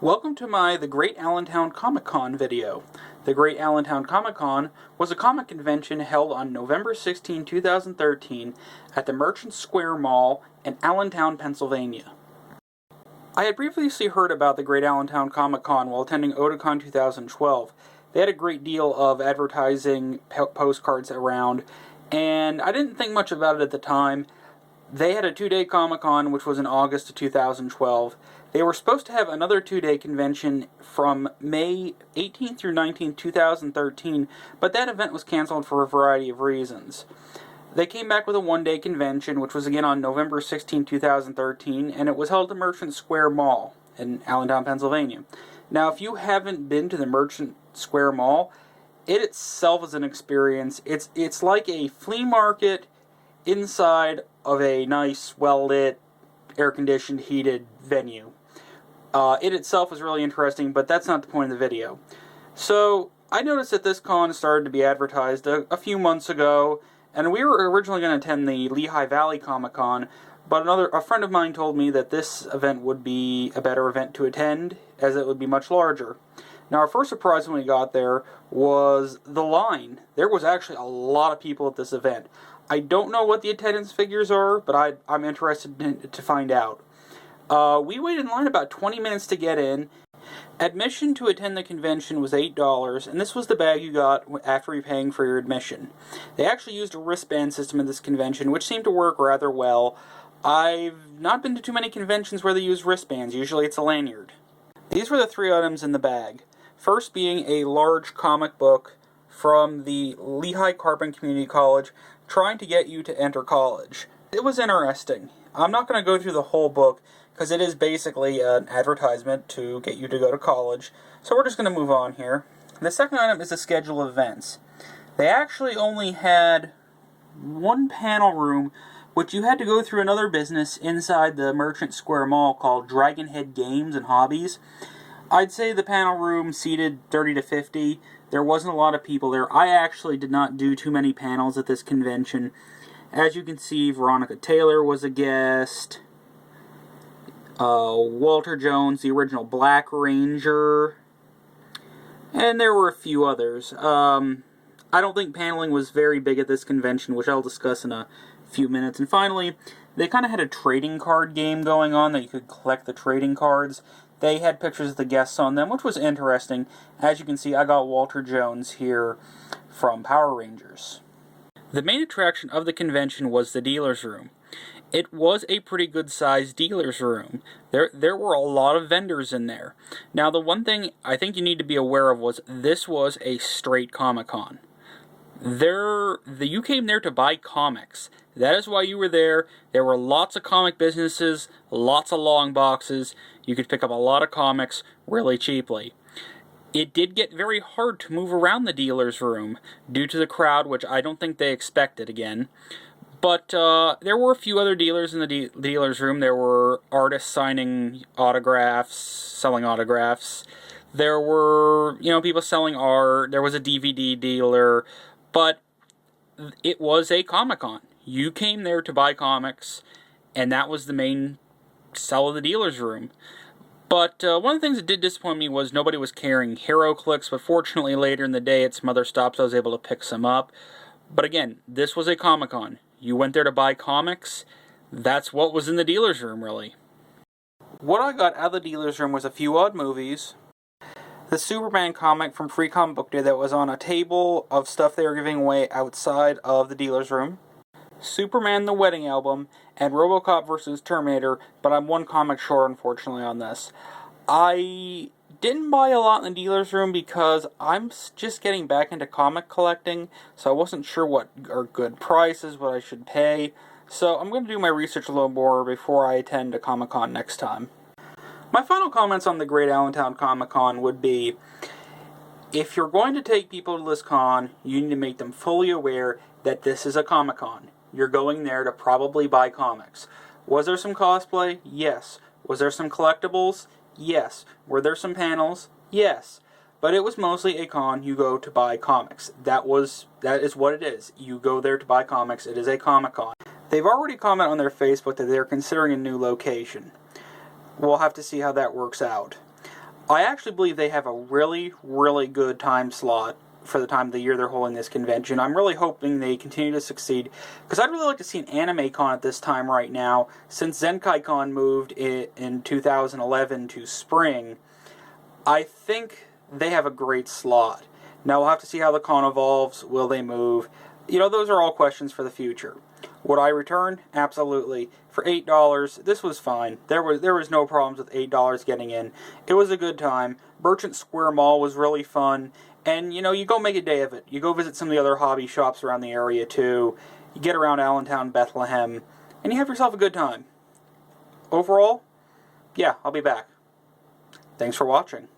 Welcome to the Great Allentown Comic Con video. The Great Allentown Comic Con was a comic convention held on November 16, 2013 at the Merchant Square Mall in Allentown, Pennsylvania. I had previously heard about the Great Allentown Comic Con while attending Otakon 2012. They had a great deal of advertising postcards around, and I didn't think much about it at the time. They had a two-day Comic Con, which was in August of 2012. They were supposed to have another two-day convention from May 18th through 19th, 2013, but that event was canceled for a variety of reasons. They came back with a one-day convention, which was again on November 16, 2013, and it was held at Merchant Square Mall in Allentown, Pennsylvania. Now, if you haven't been to the Merchant Square Mall, it itself is an experience. It's like a flea market inside of a nice, well-lit, air-conditioned, heated venue. It itself is really interesting, but that's not the point of the video. So, I noticed that this con started to be advertised a few months ago, and we were originally going to attend the Lehigh Valley Comic Con, but a friend of mine told me that this event would be a better event to attend, as it would be much larger. Now, our first surprise when we got there was the line. There was actually a lot of people at this event. I don't know what the attendance figures are, but I'm interested to find out. We waited in line about 20 minutes to get in. Admission to attend the convention was $8, and this was the bag you got after repaying for your admission. They actually used a wristband system at this convention, which seemed to work rather well. I've not been to too many conventions where they use wristbands. Usually it's a lanyard. These were the three items in the bag. First being a large comic book from the Lehigh Carbon Community College, trying to get you to enter college. It was interesting. I'm not going to go through the whole book, because it is basically an advertisement to get you to go to college, so we're just going to move on here. The second item is a schedule of events. They actually only had one panel room, which you had to go through another business inside the Merchant Square Mall called Dragonhead Games and Hobbies. I'd say the panel room seated 30 to 50. There wasn't a lot of people there. I actually did not do too many panels at this convention. As you can see, Veronica Taylor was a guest. Walter Jones, the original Black Ranger. And there were a few others. I don't think paneling was very big at this convention, which I'll discuss in a few minutes. And finally, they kind of had a trading card game going on that you could collect the trading cards. They had pictures of the guests on them, which was interesting. As you can see, I got Walter Jones here from Power Rangers. The main attraction of the convention was the dealer's room. It was a pretty good-sized dealer's room. There were a lot of vendors in there. Now, the one thing I think you need to be aware of was this was a straight Comic-Con. You came there to buy comics. That is why you were there. There were lots of comic businesses, lots of long boxes. You could pick up a lot of comics really cheaply. It did get very hard to move around the dealer's room due to the crowd, which I don't think they expected again. But there were a few other dealers in the dealer's room. There were artists signing autographs, selling autographs. There were, people selling art. There was a DVD dealer. But it was a Comic-Con. You came there to buy comics, and that was the main sell of the dealer's room. But one of the things that did disappoint me was nobody was carrying HeroClix, but fortunately later in the day at some other stops I was able to pick some up. But again, this was a Comic-Con. You went there to buy comics. That's what was in the dealer's room, really. What I got out of the dealer's room was a few odd movies. The Superman comic from Free Comic Book Day that was on a table of stuff they were giving away outside of the dealer's room. Superman the Wedding Album, and RoboCop vs. Terminator, but I'm one comic short, unfortunately, on this. I didn't buy a lot in the dealer's room because I'm just getting back into comic collecting, so I wasn't sure what are good prices, what I should pay. So I'm going to do my research a little more before I attend a Comic-Con next time. My final comments on the Great Allentown Comic Con would be, if you're going to take people to this con, you need to make them fully aware that this is a Comic Con. You're going there to probably buy comics. Was there some cosplay? Yes. Was there some collectibles? Yes. Were there some panels? Yes. But it was mostly a con you go to buy comics. That is what it is. You go there to buy comics. It is a Comic Con. They've already commented on their Facebook that they're considering a new location. We'll have to see how that works out. I actually believe they have a really, really good time slot for the time of the year they're holding this convention. I'm really hoping they continue to succeed, because I'd really like to see an anime con at this time right now, since Zenkai Con moved in 2011 to spring. I think they have a great slot. Now we'll have to see how the con evolves. Will they move? Those are all questions for the future. Would I return? Absolutely. For $8, this was fine. There was no problems with $8 getting in. It was a good time. Merchant Square Mall was really fun. And, you go make a day of it. You go visit some of the other hobby shops around the area, too. You get around Allentown, Bethlehem, and you have yourself a good time. Overall, yeah, I'll be back. Thanks for watching.